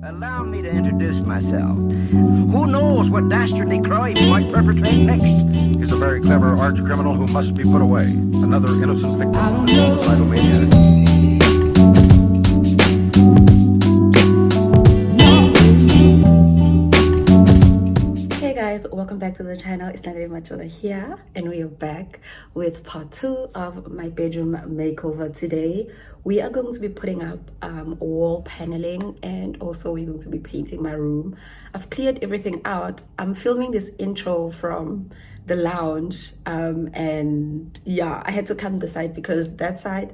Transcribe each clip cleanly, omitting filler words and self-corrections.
Allow me to introduce myself. Who knows what dastardly crime he might perpetrate next? He's a very clever arch criminal who must be put away. Another innocent victim of a homicidal maniac. Welcome back to the channel. It's Naledi Majola here, and we are back with part 2 of my bedroom makeover. Today we are going to be putting up wall paneling, and also we're going to be painting my room. I've cleared everything out. I'm filming this intro from the lounge, and yeah, I had to come this side because that side,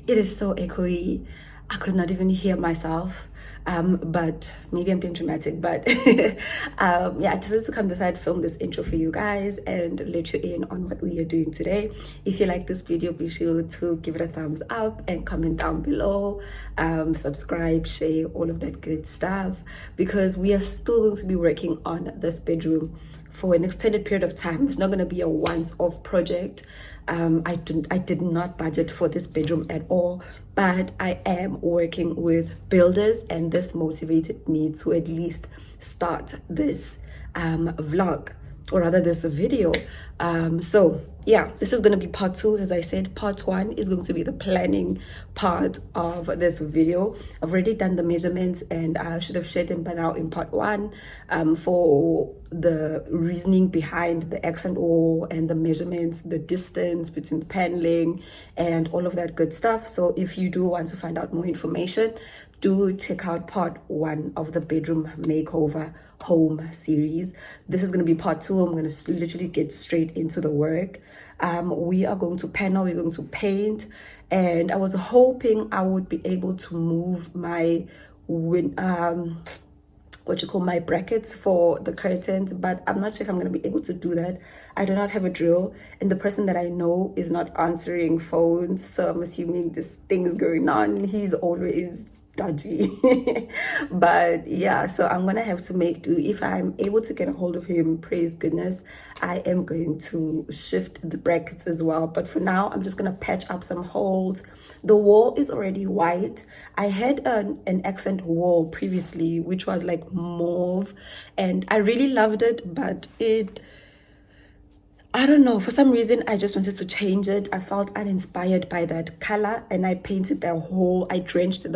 it is so echoey. I could not even hear myself. But maybe I'm being dramatic, but yeah, I decided to come decide film this intro for you guys and let you in on what we are doing today. If you like this video, be sure to give it a thumbs up and comment down below, subscribe, share, all of that good stuff, because we are still going to be working on this bedroom for an extended period of time. It's not going to be a once-off project. I did not budget for this bedroom at all, but I am working with builders, and this motivated me to at least start this vlog, or rather this video. So yeah, this is going to be part 2. As I said, part 1 is going to be the planning part of this video. I've already done the measurements, and I should have shared them by now in part 1 for the reasoning behind the accent wall and the measurements, the distance between the paneling and all of that good stuff. So if you do want to find out more information, do check out part 1 of the bedroom makeover home series. This is going to be part 2. I'm going to literally get straight into the work. We are going to panel, we're going to paint, and I was hoping I would be able to move my my brackets for the curtains, but I'm not sure if I'm going to be able to do that. I do not have a drill, and the person that I know is not answering phones, so I'm assuming this thing's going on. He's always dodgy. But yeah, so I'm gonna have to make do. If I'm able to get a hold of him, praise goodness, I am going to shift the brackets as well. But for now, I'm just gonna patch up some holes. The wall is already white. I had an accent wall previously, which was like mauve, and I really loved it, but I don't know, for some reason I just wanted to change it. I felt uninspired by that color, and I drenched the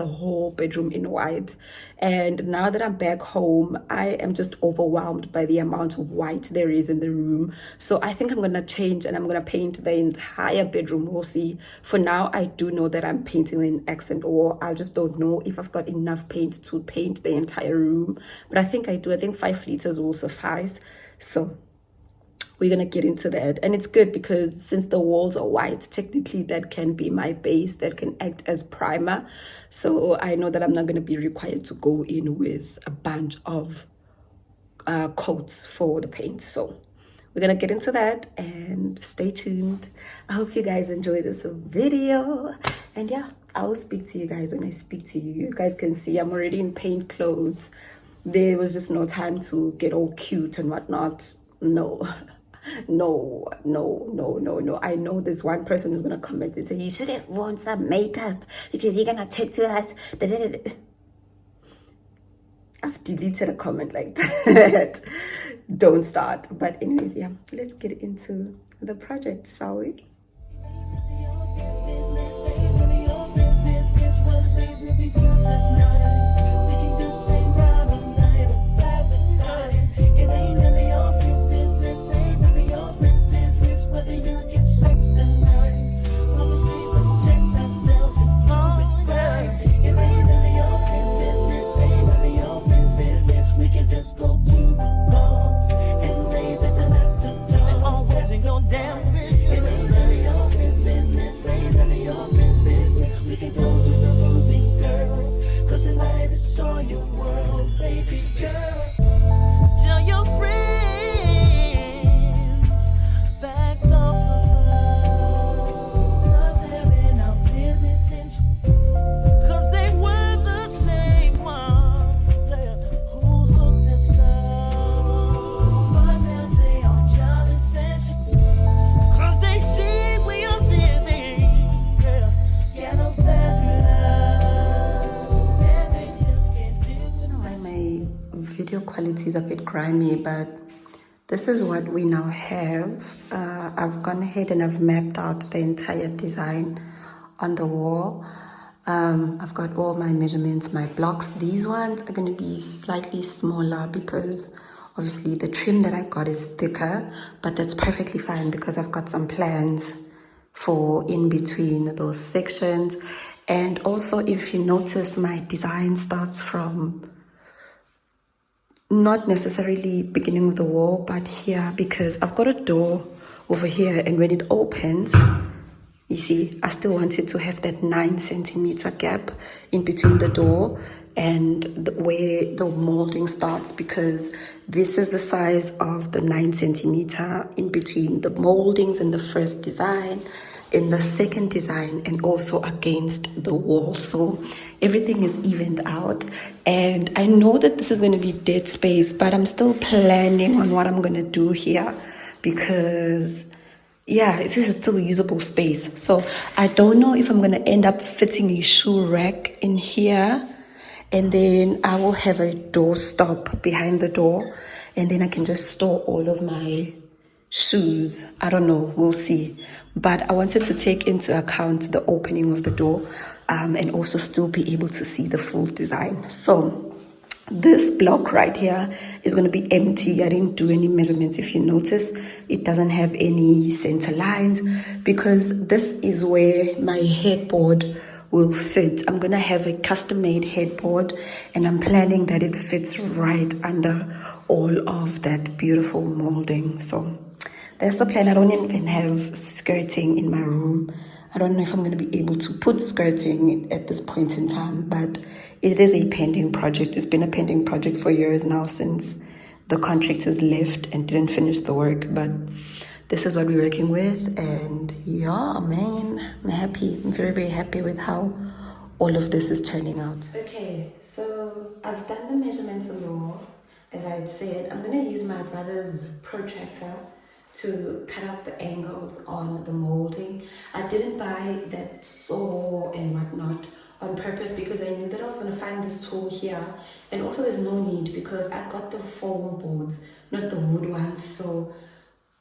whole bedroom in white. And now that I'm back home, I am just overwhelmed by the amount of white there is in the room. So I think I'm gonna change, and I'm gonna paint the entire bedroom. We'll see. For now, I do know that I'm painting an accent wall. I just don't know if I've got enough paint to paint the entire room, but I think I do. I think 5 liters will suffice. So we're gonna get into that, and it's good because since the walls are white, technically that can be my base, that can act as primer. So I know that I'm not gonna be required to go in with a bunch of coats for the paint. So we're gonna get into that, and stay tuned. I hope you guys enjoy this video, and yeah, I will speak to you guys when I speak to you. You guys can see I'm already in paint clothes. There was just no time to get all cute and whatnot. No. I know there's one person who's gonna comment and say you should have worn some makeup because you're gonna take to us. I've deleted a comment like that. Don't start. But anyways, yeah, let's get into the project, shall we? Cause they were the same ones who hooked us up. video quality is a bit grimy, but this is what we now have. I've gone ahead and I've mapped out the entire design on the wall. I've got all my measurements, my blocks. These ones are going to be slightly smaller because obviously the trim that I got is thicker, but that's perfectly fine because I've got some plans for in between those sections. And also, if you notice, my design starts from not necessarily beginning with the wall, but here, because I've got a door over here, and when it opens, you see, I still wanted to have that 9 centimeter gap in between the door and where the molding starts, because this is the size of the 9 centimeter in between the moldings in the first design, in the second design, and also against the wall. So everything is evened out, and I know that this is going to be dead space, but I'm still planning on what I'm going to do here, because yeah, this is still usable space. So I don't know if I'm going to end up fitting a shoe rack in here, and then I will have a door stop behind the door, and then I can just store all of my shoes. I don't know, we'll see. But I wanted to take into account the opening of the door, and also still be able to see the full design. So this block right here is going to be empty. I didn't do any measurements. If you notice, it doesn't have any center lines because this is where my headboard will fit. I'm going to have a custom made headboard, and I'm planning that it fits right under all of that beautiful molding. So that's the plan. I don't even have skirting in my room. I don't know if I'm going to be able to put skirting at this point in time, but it is a pending project. It's been a pending project for years now, since the contractors left and didn't finish the work. But this is what we're working with, and yeah, man, I'm happy. I'm very, very happy with how all of this is turning out. Okay, so I've done the measurements on the wall. As I had said, I'm going to use my brother's protractor to cut out the angles on the molding. I didn't buy that saw and whatnot on purpose because I knew that I was going to find this tool here, and also there's no need because I got the foam boards, not the wood ones. So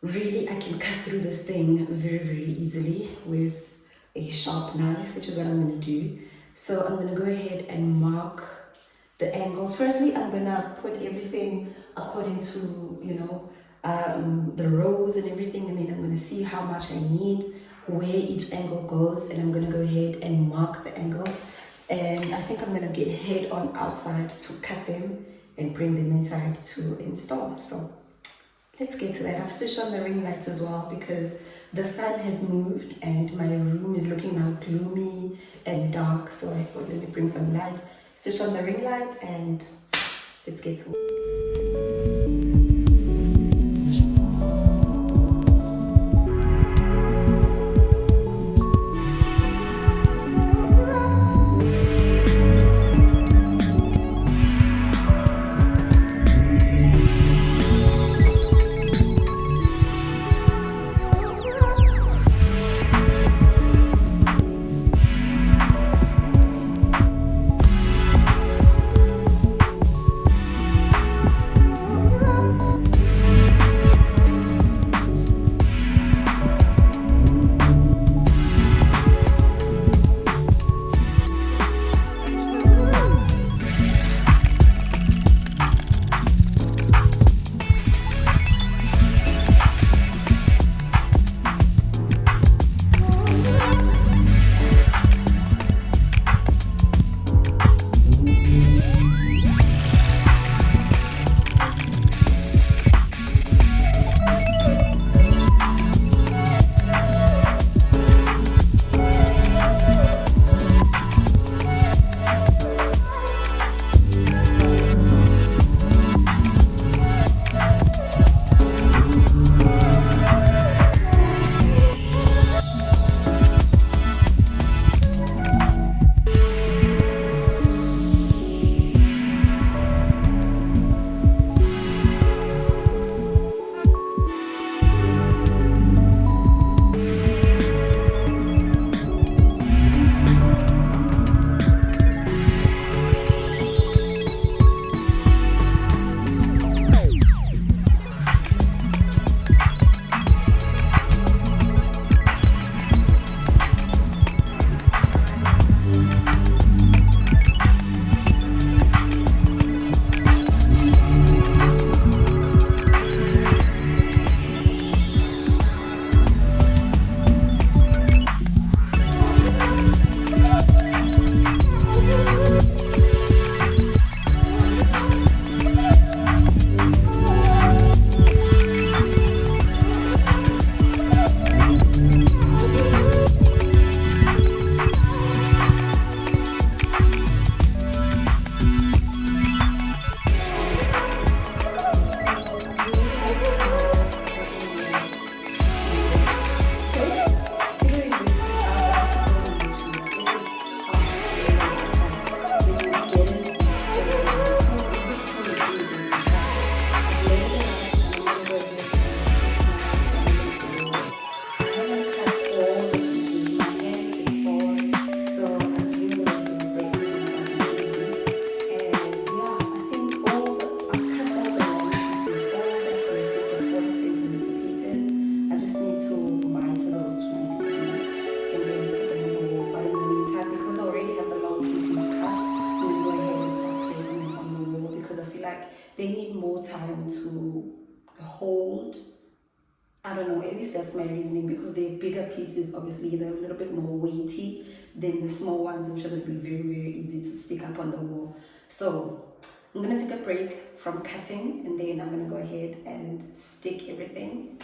really I can cut through this thing very, very easily with a sharp knife, which is what I'm going to do. So I'm going to go ahead and mark the angles. Firstly, I'm going to put everything according to, the rows and everything, and then I'm going to see how much I need, where each angle goes, and I'm going to go ahead and mark the angles. And I think I'm going to get head on outside to cut them and bring them inside to install. So let's get to that. I've switched on the ring lights as well because the sun has moved and my room is looking now gloomy and dark. So I thought, let me bring some light, switch on the ring light, and let's get to it. they need more time to hold. I don't know, at least that's my reasoning, because they're bigger pieces, obviously they're a little bit more weighty than the small ones, which are going to be very, very easy to stick up on the wall. So I'm going to take a break from cutting, and then I'm going to go ahead and stick everything,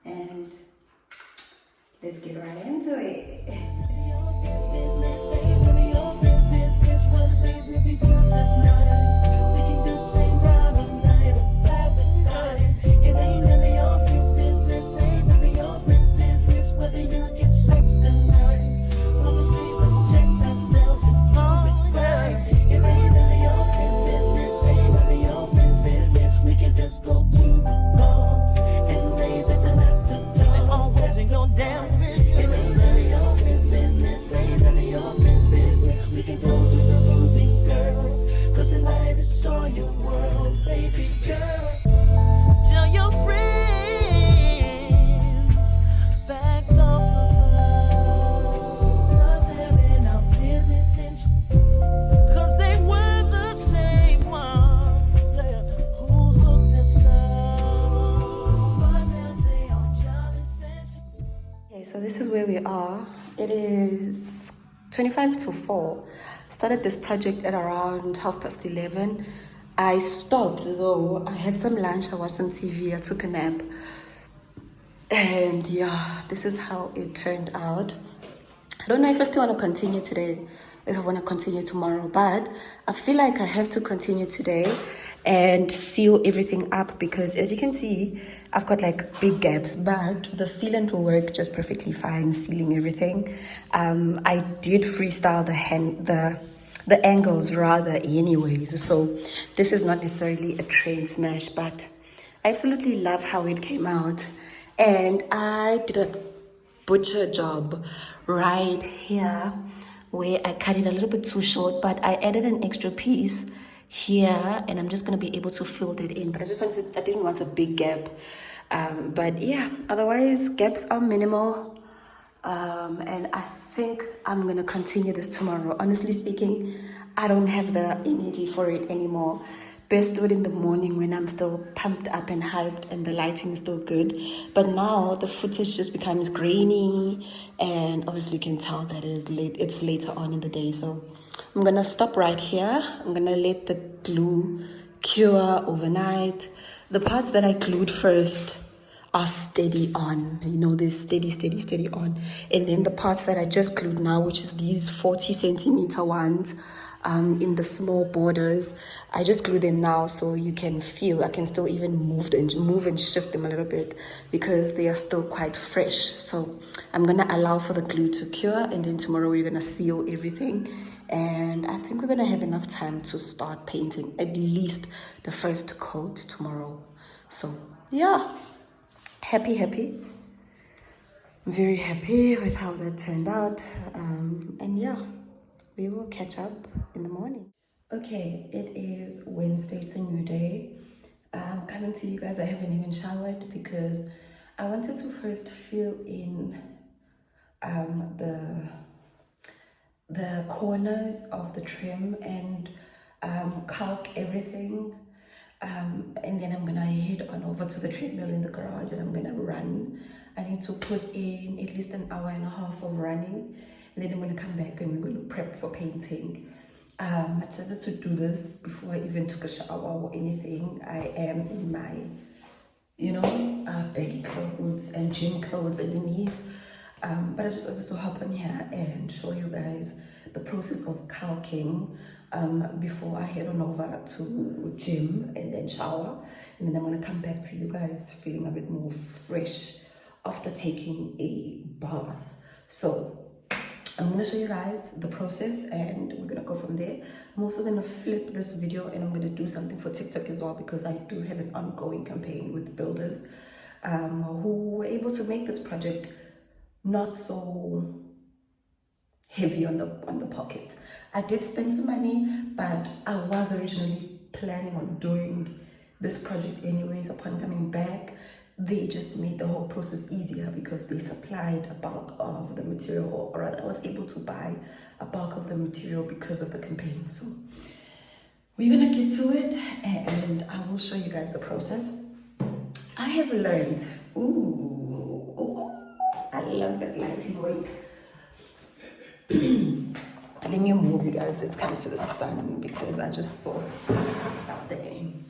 and let's get right into it. So this is where we are. It is 25 to 4. Started this project at around 11:30. I stopped though. I had some lunch, I watched some TV, I took a nap. And yeah, this is how it turned out. I don't know if I still want to continue today, if I want to continue tomorrow, but I feel like I have to continue today and seal everything up, because as you can see, I've got like big gaps, but the sealant will work just perfectly fine, sealing everything. I did freestyle the angles rather anyways, so this is not necessarily a train smash, but I absolutely love how it came out. And I did a butcher job right here where I cut it a little bit too short, but I added an extra piece here, and I'm just going to be able to fill that in, but I didn't want a big gap. But yeah, otherwise gaps are minimal, and I think I'm going to continue this tomorrow. Honestly speaking, I don't have the energy for it anymore. Best do it in the morning when I'm still pumped up and hyped and the lighting is still good. But now the footage just becomes grainy, and obviously you can tell that it's later on in the day. So I'm gonna stop right here. I'm gonna let the glue cure overnight. The parts that I glued first are steady on, they're steady on. And then the parts that I just glued now, which is these 40 centimeter ones, in the small borders, I just glue them now, so you can feel I can still even move and shift them a little bit, because they are still quite fresh. So I'm gonna allow for the glue to cure, and then tomorrow we're gonna seal everything, and I think we're gonna have enough time to start painting at least the first coat tomorrow. So yeah, happy. I'm very happy with how that turned out, and yeah, we will catch up in the morning. Okay, it is Wednesday, it's a new day. I'm coming to you guys, I haven't even showered because I wanted to first fill in the corners of the trim and caulk everything. And then I'm gonna head on over to the treadmill in the garage and I'm gonna run. I need to put in at least an hour and a half of running, and then I'm gonna come back and we're gonna prep for painting. I decided to do this before I even took a shower or anything. I am in my, baggy clothes and gym clothes underneath. But I just wanted to hop on here and show you guys the process of caulking before I head on over to gym and then shower. And then I'm gonna come back to you guys feeling a bit more fresh after taking a bath. So I'm gonna show you guys the process and we're gonna go from there. I'm also gonna flip this video and I'm gonna do something for TikTok as well, because I do have an ongoing campaign with builders who were able to make this project not so heavy on the pocket. I did spend some money, but I was originally planning on doing this project anyways. Upon coming back, they just made the whole process easier because they supplied a bulk of the material, or rather I was able to buy a bulk of the material because of the campaign. So we're gonna get to it and I will show you guys the process. I have learned, I love that lighting. Wait. Let me move you guys. It's come to the sun because I just saw something.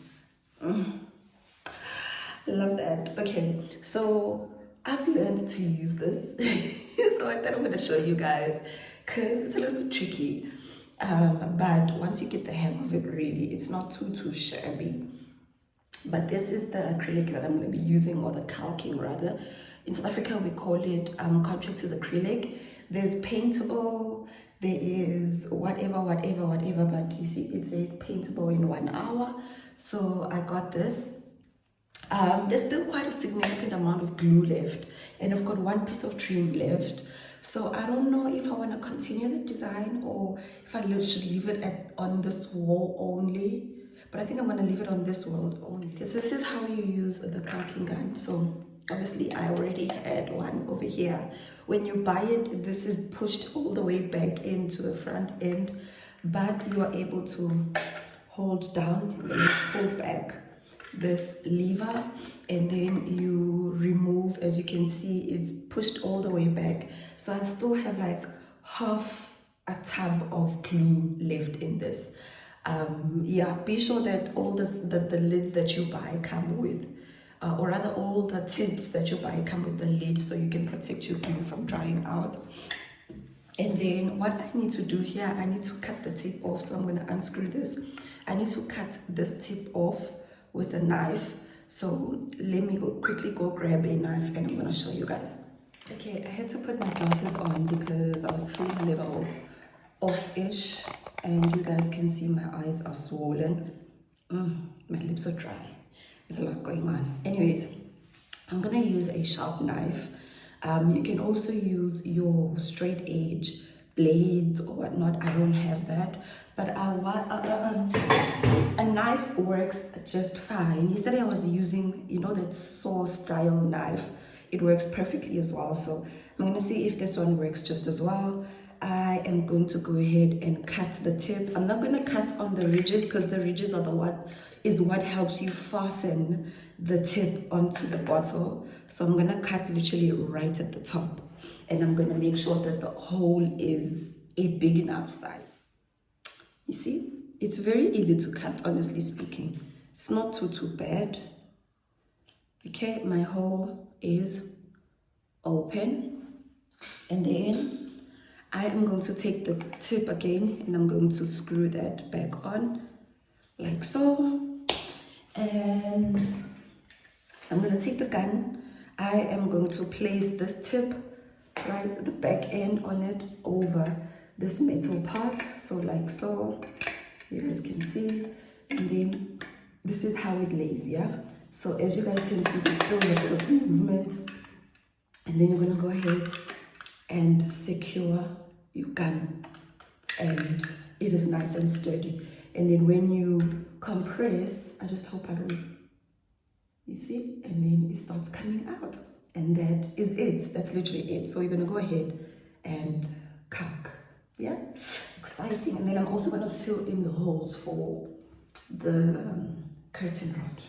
Love that. Okay, so I've learned to use this. So I thought I'm gonna show you guys because it's a little bit tricky. But once you get the hang of it, really, it's not too shabby. But this is the acrylic that I'm going to be using, or the caulking rather. In South Africa, we call it Contractors Acrylic. There's paintable, there is whatever, but you see it says paintable in 1 hour. So I got this. There's still quite a significant amount of glue left, and I've got 1 piece of trim left. So I don't know if I want to continue the design or if I should leave it on this wall only. But I think I'm going to leave it on this wall only. So this is how you use the caulking gun. So obviously I already had one over here. When you buy it, this is pushed all the way back into the front end, but you are able to hold down and then pull back this lever, and then you remove. As you can see, it's pushed all the way back. So I still have like half a tub of glue left in this. Yeah, be sure that all the lids that you buy come with, or rather all the tips that you buy come with the lid, so you can protect your glue from drying out. And then what I need to do here, I need to cut the tip off. So I'm going to unscrew this. I need to cut this tip off with a knife. So let me quickly go grab a knife and I'm going to show you guys. Okay, I had to put my glasses on because I was feeling a little off-ish, and you guys can see my eyes are swollen. My lips are dry. There's a lot going on. Anyways, I'm gonna use a sharp knife. You can also use your straight edge blade or whatnot. I don't have that, but a knife works just fine. Yesterday I was using, you know, that saw style knife. It works perfectly as well. So I'm gonna see if this one works just as well. I am going to go ahead and cut the tip. I'm not going to cut on the ridges because the ridges are what helps you fasten the tip onto the bottle. So I'm going to cut literally right at the top, and I'm going to make sure that the hole is a big enough size. You see, it's very easy to cut, honestly speaking. It's not too bad. Okay, my hole is open, and then I am going to take the tip again and I'm going to screw that back on like so. And I'm going to take the gun. I am going to place this tip, right, the back end on it over this metal part. So like so, you guys can see. And then this is how it lays, yeah? So as you guys can see, there's still a little bit of movement. And then you're going to go ahead and secure your gun, and it is nice and sturdy. And then when you compress, I just hope I don't, you see, and then it starts coming out, and that is it. That's literally it. So you're gonna go ahead and caulk. Yeah, exciting. And then I'm also gonna fill in the holes for the curtain rod.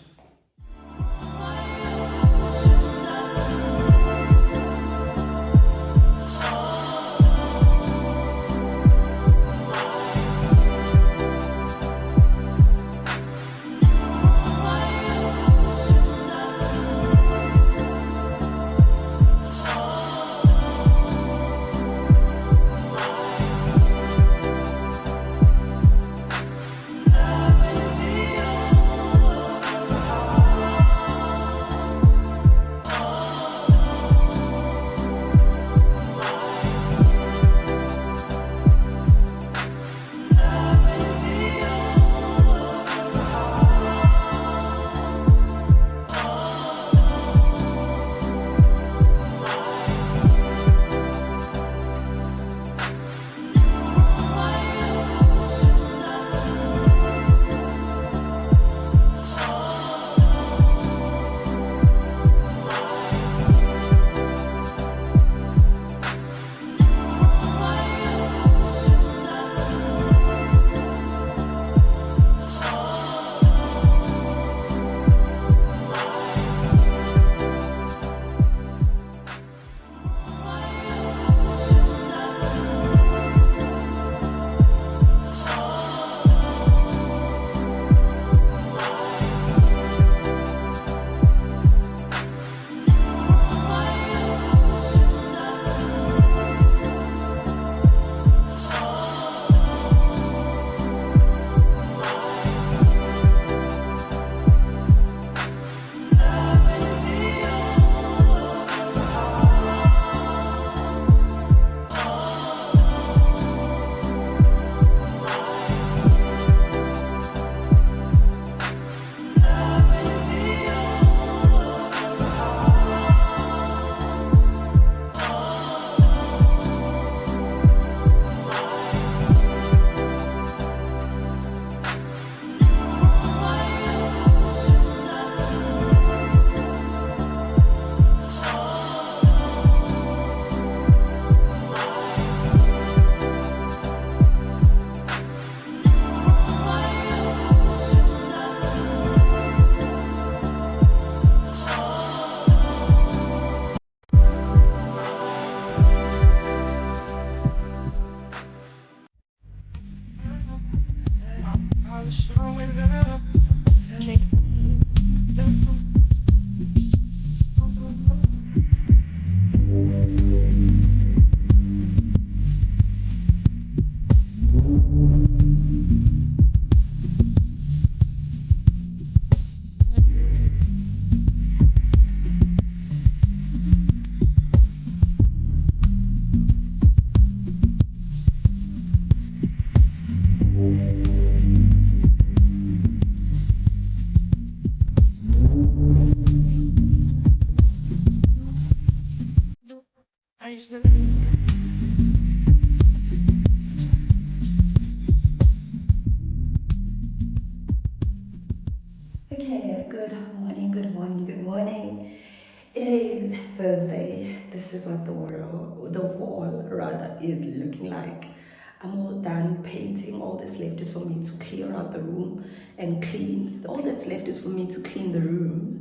Okay, good morning, good morning, good morning. It is Thursday. This is what the wall rather is looking like. I'm all done painting. All that's left is for me to clear out the room and clean. All that's left is for me to clean the room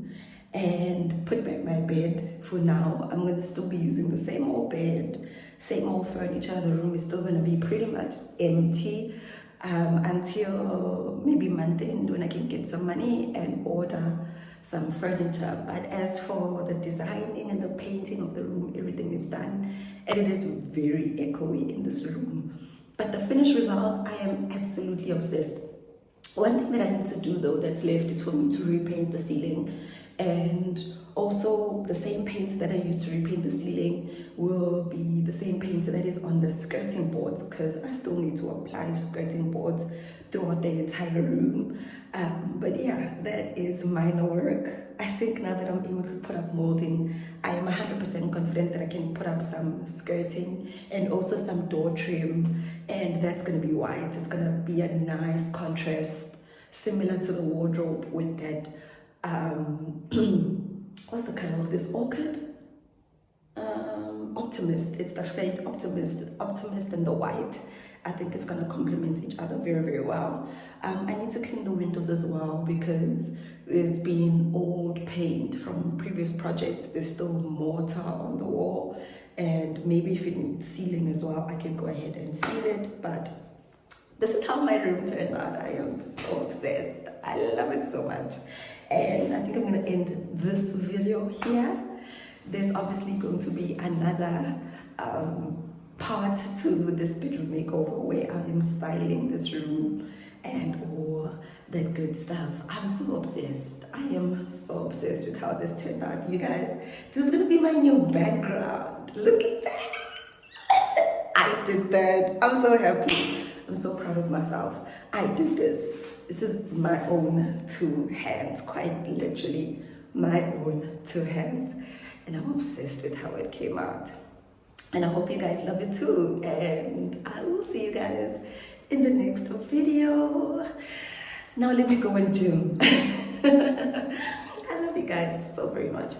and put back my bed. For now, I'm gonna still be using the same old bed, same old furniture. The room is still gonna be pretty much empty until maybe month end when I can get some money and order some furniture. But as for the designing and the painting of the room, everything is done, and it is very echoey in this room. But the finished result, I am absolutely obsessed. One thing that I need to do though that's left is for me to repaint the ceiling, and also the same paint that I used to repaint the ceiling will be the same paint that is on the skirting boards, because I still need to apply skirting boards throughout the entire room. But yeah, that is minor work. I think now that I'm able to put up molding, I am 100% confident that I can put up some skirting and also some door trim, and that's going to be white. It's going to be a nice contrast, similar to the wardrobe with that what's the color of this orchid? Optimist. It's the shade Optimist and the white. I think it's going to complement each other very, very well. I need to clean the windows as well because there's been old paint from previous projects. There's still mortar on the wall, and maybe if it needs sealing as well, I can go ahead and seal it. But this is how my room turned out. I am so obsessed. I love it so much. And I think I'm going to end this video here. There's obviously going to be another part to this bedroom makeover where I am styling this room and all that good stuff. I'm so obsessed. I am so obsessed with how this turned out, you guys. This is going to be my new background. Look at that. I did that. I'm so happy. I'm so proud of myself. I did this. This is my own two hands, quite literally my own two hands. And I'm obsessed with how it came out. And I hope you guys love it too. And I will see you guys in the next video. Now let me go and gym. I love you guys so very much.